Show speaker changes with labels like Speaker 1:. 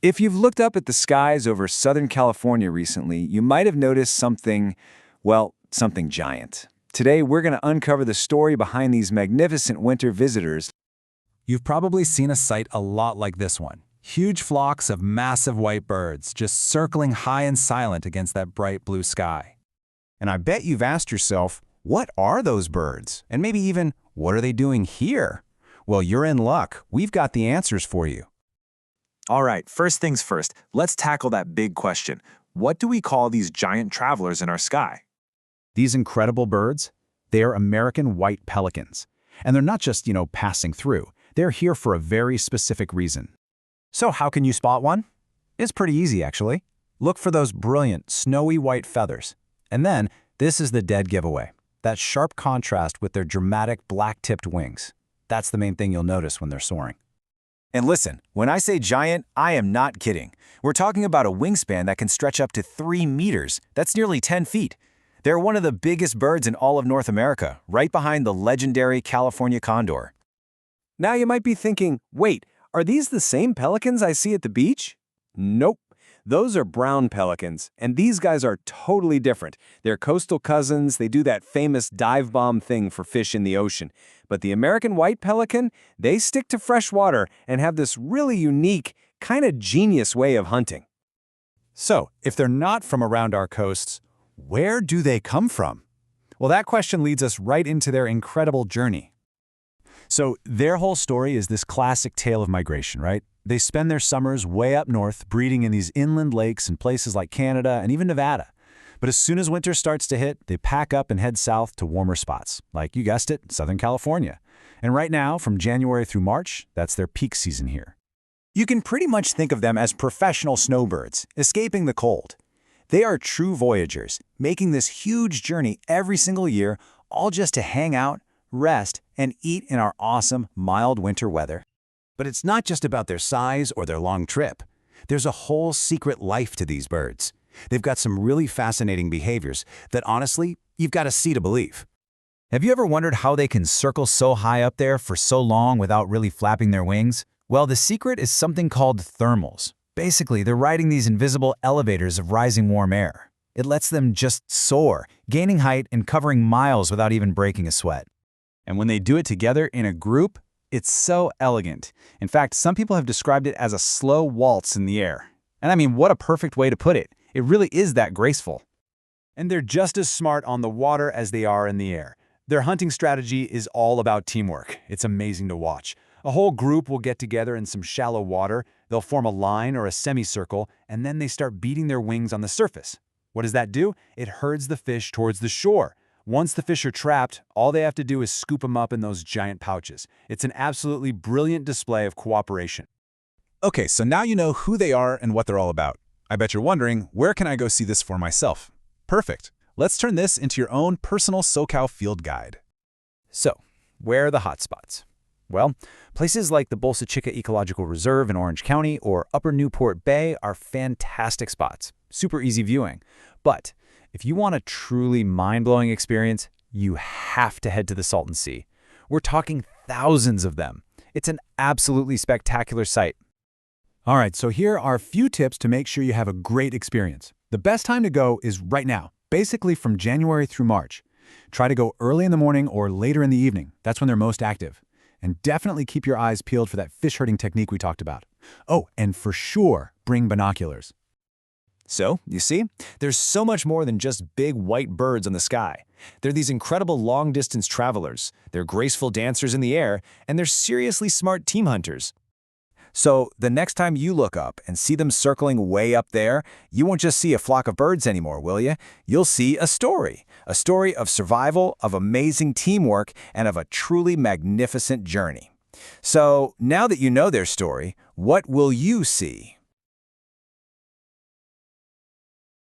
Speaker 1: If you've looked up at the skies over Southern California recently, you might have noticed something, well, something giant. Today, we're going to uncover the story behind these magnificent winter visitors.
Speaker 2: You've probably seen a sight a lot like this one. Huge flocks of massive white birds just circling high and silent against that bright blue sky.
Speaker 3: And I bet you've asked yourself, what are those birds? And maybe even, what are they doing here? Well, you're in luck. We've got the answers for you.
Speaker 4: All right, first things first, let's tackle that big question. What do we call these giant travelers in our sky?
Speaker 3: These incredible birds, they are American white pelicans. And they're not just, passing through. They're here for a very specific reason. So how can you spot one? It's pretty easy, actually. Look for those brilliant, snowy white feathers. And then, this is the dead giveaway. That sharp contrast with their dramatic black-tipped wings. That's the main thing you'll notice when they're soaring.
Speaker 1: And listen, when I say giant, I am not kidding. We're talking about a wingspan that can stretch up to 3 meters. That's nearly 10 feet. They're one of the biggest birds in all of North America, right behind the legendary California condor. Now you might be thinking, wait, are these the same pelicans I see at the beach? Nope. Those are brown pelicans, and these guys are totally different. They're coastal cousins. They do that famous dive bomb thing for fish in the ocean. But the American white pelican, they stick to fresh water and have this really unique, kind of genius way of hunting.
Speaker 3: So, if they're not from around our coasts, where do they come from? Well, that question leads us right into their incredible journey. So, their whole story is this classic tale of migration, right? They spend their summers way up north, breeding in these inland lakes in places like Canada and even Nevada. But as soon as winter starts to hit, they pack up and head south to warmer spots, like you guessed it, Southern California. And right now, from January through March, that's their peak season here. You can pretty much think of them as professional snowbirds, escaping the cold. They are true voyagers, making this huge journey every single year, all just to hang out, rest, and eat in our awesome, mild winter weather. But it's not just about their size or their long trip. There's a whole secret life to these birds. They've got some really fascinating behaviors that, honestly, you've got to see to believe. Have you ever wondered how they can circle so high up there for so long without really flapping their wings? Well, the secret is something called thermals. Basically, they're riding these invisible elevators of rising warm air. It lets them just soar, gaining height and covering miles without even breaking a sweat. And when they do it together in a group, it's so elegant. In fact, some people have described it as a slow waltz in the air. And I mean, what a perfect way to put it. It really is that graceful. And they're just as smart on the water as they are in the air. Their hunting strategy is all about teamwork. It's amazing to watch. A whole group will get together in some shallow water, they'll form a line or a semicircle, and then they start beating their wings on the surface. What does that do? It herds the fish towards the shore. Once the fish are trapped, all they have to do is scoop them up in those giant pouches. It's an absolutely brilliant display of cooperation. Okay, so now you know who they are and what they're all about. I bet you're wondering, where can I go see this for myself? Perfect. Let's turn this into your own personal SoCal field guide. So, where are the hotspots? Well, places like the Bolsa Chica Ecological Reserve in Orange County or Upper Newport Bay are fantastic spots. Super easy viewing. But if you want a truly mind-blowing experience, you have to head to the Salton Sea. We're talking thousands of them. It's an absolutely spectacular sight. All right, so here are a few tips to make sure you have a great experience. The best time to go is right now, basically from January through March. Try to go early in the morning or later in the evening. That's when they're most active. And definitely keep your eyes peeled for that fish herding technique we talked about. Oh, and for sure, bring binoculars.
Speaker 1: So, you see, there's so much more than just big white birds in the sky. They're these incredible long-distance travelers, they're graceful dancers in the air, and they're seriously smart team hunters. So, the next time you look up and see them circling way up there, you won't just see a flock of birds anymore, will you? You'll see a story of survival, of amazing teamwork, and of a truly magnificent journey. So, now that you know their story, what will you see?